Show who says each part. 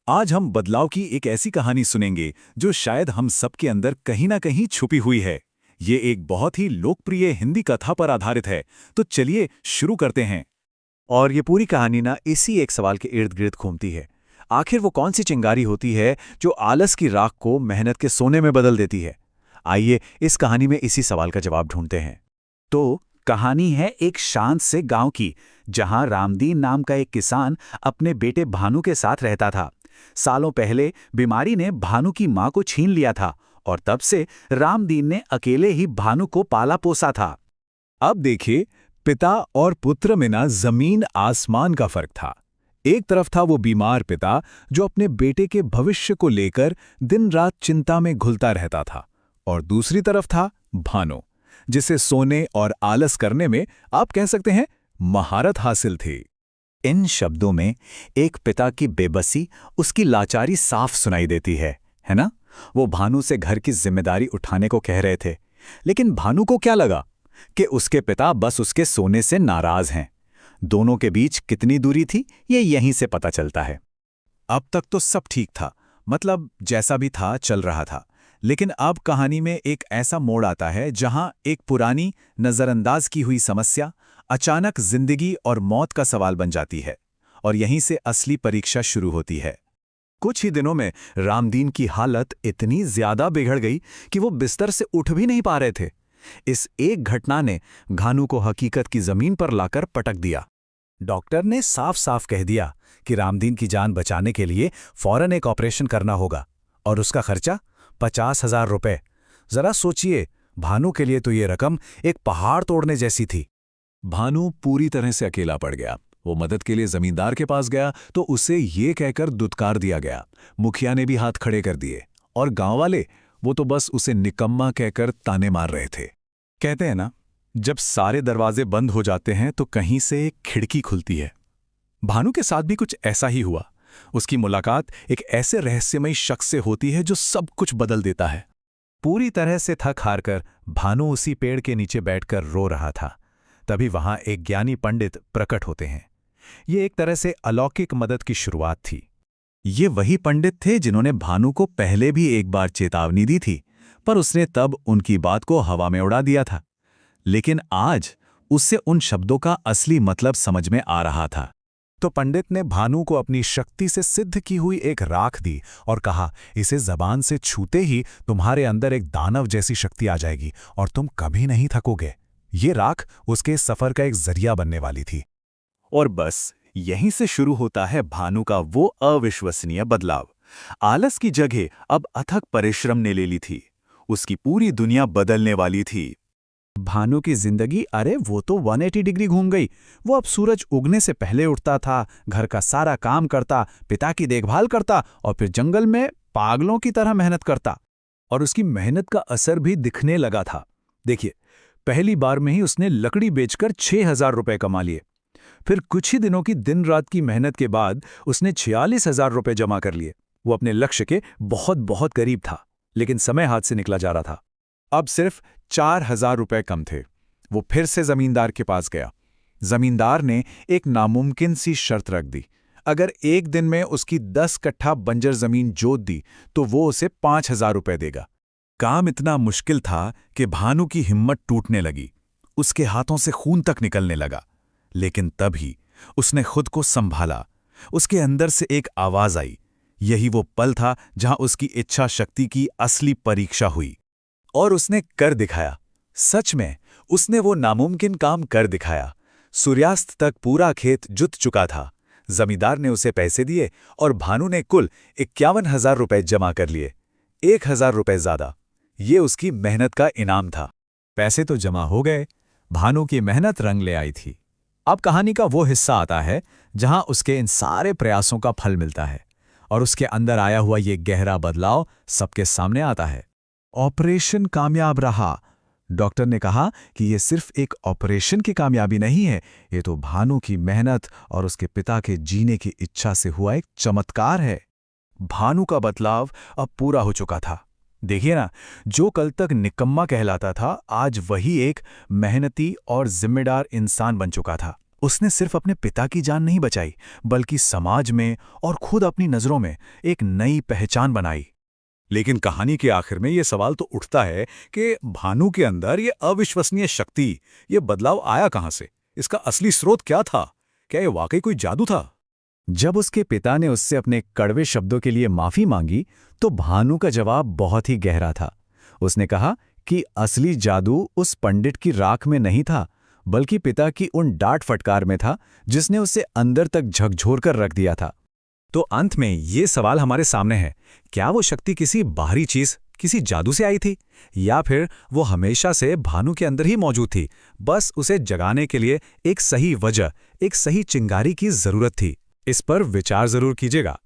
Speaker 1: आज हम बदलाव की एक ऐसी कहानी सुनेंगे जो शायद हम सबके अंदर कहीं ना कहीं छुपी हुई है। ये एक बहुत ही लोकप्रिय हिंदी कथा पर आधारित है। तो चलिए शुरू करते हैं।
Speaker 2: और ये पूरी कहानी ना इसी एक सवाल के इर्द गिर्द घूमती है। आखिर वो कौन सी चिंगारी होती है जो आलस की राख को मेहनत के सोने में बदल देती है? आइए इस कहानी में इसी सवाल का जवाब ढूंढते हैं।
Speaker 1: तो कहानी है एक शांत से गांव की, जहां रामदीन नाम का एक किसान अपने बेटे भानु के साथ रहता था। सालों पहले बीमारी ने भानु की मां को छीन लिया था और तब से रामदीन ने अकेले ही भानु को पाला पोसा था। अब देखिए, पिता और पुत्र में ना जमीन आसमान का फर्क था। एक तरफ था वो बीमार पिता जो अपने बेटे के भविष्य को लेकर दिन रात चिंता में घुलता रहता था, और दूसरी तरफ था भानु, जिसे सोने और आलस करने में आप कह सकते हैं महारत हासिल थी। इन शब्दों में एक पिता की बेबसी, उसकी लाचारी साफ सुनाई देती है ना? वो भानु से घर की जिम्मेदारी उठाने को कह रहे थे, लेकिन भानु को क्या लगा कि उसके पिता बस उसके सोने से नाराज हैं। दोनों के बीच कितनी दूरी थी, ये यहीं से पता चलता है। अब तक तो सब ठीक था, मतलब जैसा भी था चल रहा था। लेकिन अब कहानी में एक ऐसा मोड़ आता है जहां एक पुरानी, नजरअंदाज की हुई समस्या अचानक जिंदगी और मौत का सवाल बन जाती है, और यहीं से असली परीक्षा शुरू होती है। कुछ ही दिनों में रामदीन की हालत इतनी ज्यादा बिगड़ गई कि वो बिस्तर से उठ भी नहीं पा रहे थे। इस एक घटना ने भानु को हकीकत की जमीन पर लाकर पटक दिया। डॉक्टर ने साफ साफ कह दिया कि रामदीन की जान बचाने के लिए फौरन एक ऑपरेशन करना होगा, और उसका खर्चा 50,000 रुपए। जरा सोचिए, भानु के लिए तो ये रकम एक पहाड़ तोड़ने जैसी थी। भानु पूरी तरह से अकेला पड़ गया। वो मदद के लिए जमींदार के पास गया तो उसे ये कहकर दुत्कार दिया गया। मुखिया ने भी हाथ खड़े कर दिए, और गांव वाले, वो तो बस उसे निकम्मा कहकर ताने मार रहे थे। कहते हैं ना, जब सारे दरवाजे बंद हो जाते हैं तो कहीं से एक खिड़की खुलती है। भानु के साथ भी कुछ ऐसा ही हुआ। उसकी मुलाकात एक ऐसे रहस्यमयी शख्स से होती है जो सब कुछ बदल देता है। पूरी तरह से थक हार कर भानु उसी पेड़ के नीचे बैठकर रो रहा था। तभी वहां एक ज्ञानी पंडित प्रकट होते हैं। ये एक तरह से अलौकिक मदद की शुरुआत थी। ये वही पंडित थे जिन्होंने भानु को पहले भी एक बार चेतावनी दी थी, पर उसने तब उनकी बात को हवा में उड़ा दिया था। लेकिन आज उससे उन शब्दों का असली मतलब समझ में आ रहा था। तो पंडित ने भानु को अपनी शक्ति से सिद्ध की हुई एक राख दी और कहा, इसे जबान से छूते ही तुम्हारे अंदर एक दानव जैसी शक्ति आ जाएगी और तुम कभी नहीं थकोगे। ये राख उसके सफर का एक जरिया बनने वाली थी। और बस यहीं से शुरू होता है भानु का वो अविश्वसनीय बदलाव। आलस की जगह अब अथक परिश्रम ने ले ली थी। उसकी पूरी दुनिया बदलने वाली थी। भानु की जिंदगी, अरे वो तो 180 डिग्री घूम गई। वो अब सूरज उगने से पहले उठता था, घर का सारा काम करता, पिता की देखभाल करता और फिर जंगल में पागलों की तरह मेहनत करता। और उसकी मेहनत का असर भी दिखने लगा था। देखिए, पहली बार में ही उसने लकड़ी बेचकर 6,000 रुपए कमा लिए। फिर कुछ ही दिनों की दिन रात की मेहनत के बाद उसने 46,000 रुपए जमा कर लिए। वो अपने लक्ष्य के बहुत बहुत करीब था, लेकिन समय हाथ से निकला जा रहा था। अब सिर्फ 4,000 रुपए कम थे। वो फिर से जमींदार के पास गया। जमींदार ने एक नामुमकिन सी शर्त रख दी। अगर एक दिन में उसकी 10 कट्ठा बंजर जमीन जोत दी तो वो उसे 5,000 रुपए देगा। काम इतना मुश्किल था कि भानु की हिम्मत टूटने लगी। उसके हाथों से खून तक निकलने लगा। लेकिन तभी उसने खुद को संभाला। उसके अंदर से एक आवाज आई। यही वो पल था जहां उसकी इच्छा शक्ति की असली परीक्षा हुई, और उसने कर दिखाया। सच में उसने वो नामुमकिन काम कर दिखाया। सूर्यास्त तक पूरा खेत जुत चुका था। जमींदार ने उसे पैसे दिए और भानु ने कुल 51,000 रुपए जमा कर लिए। 1,000 रुपए ज्यादा। ये उसकी मेहनत का इनाम था। पैसे तो जमा हो गए, भानु की मेहनत रंग ले आई थी। अब कहानी का वो हिस्सा आता है जहां उसके इन सारे प्रयासों का फल मिलता है, और उसके अंदर आया हुआ ये गहरा बदलाव सबके सामने आता है। ऑपरेशन कामयाब रहा। डॉक्टर ने कहा कि ये सिर्फ एक ऑपरेशन की कामयाबी नहीं है, ये तो भानु की मेहनत और उसके पिता के जीने की इच्छा से हुआ एक चमत्कार है। भानु का बदलाव अब पूरा हो चुका था। देखिए ना, जो कल तक निकम्मा कहलाता था, आज वही एक मेहनती और जिम्मेदार इंसान बन चुका था।
Speaker 2: उसने सिर्फ अपने पिता की जान नहीं बचाई, बल्कि समाज में और खुद अपनी नजरों में एक नई पहचान बनाई।
Speaker 3: लेकिन कहानी के आखिर में ये सवाल तो उठता है कि भानु के अंदर ये अविश्वसनीय शक्ति, ये बदलाव आया कहाँ से? इसका असली स्रोत क्या था? क्या ये वाकई कोई जादू था?
Speaker 2: जब उसके पिता ने उससे अपने कड़वे शब्दों के लिए माफी मांगी, तो भानु का जवाब बहुत ही गहरा था। उसने कहा कि असली जादू उस पंडित की राख में नहीं था, बल्कि पिता की उन डांट फटकार में था जिसने उसे अंदर तक झकझोर कर रख दिया था। तो अंत में ये सवाल हमारे सामने है, क्या वो शक्ति किसी बाहरी चीज, किसी जादू से आई थी, या फिर वो हमेशा से भानु के अंदर ही मौजूद थी, बस उसे जगाने के लिए एक सही वजह, एक सही चिंगारी की जरूरत थी? इस पर विचार जरूर कीजिएगा।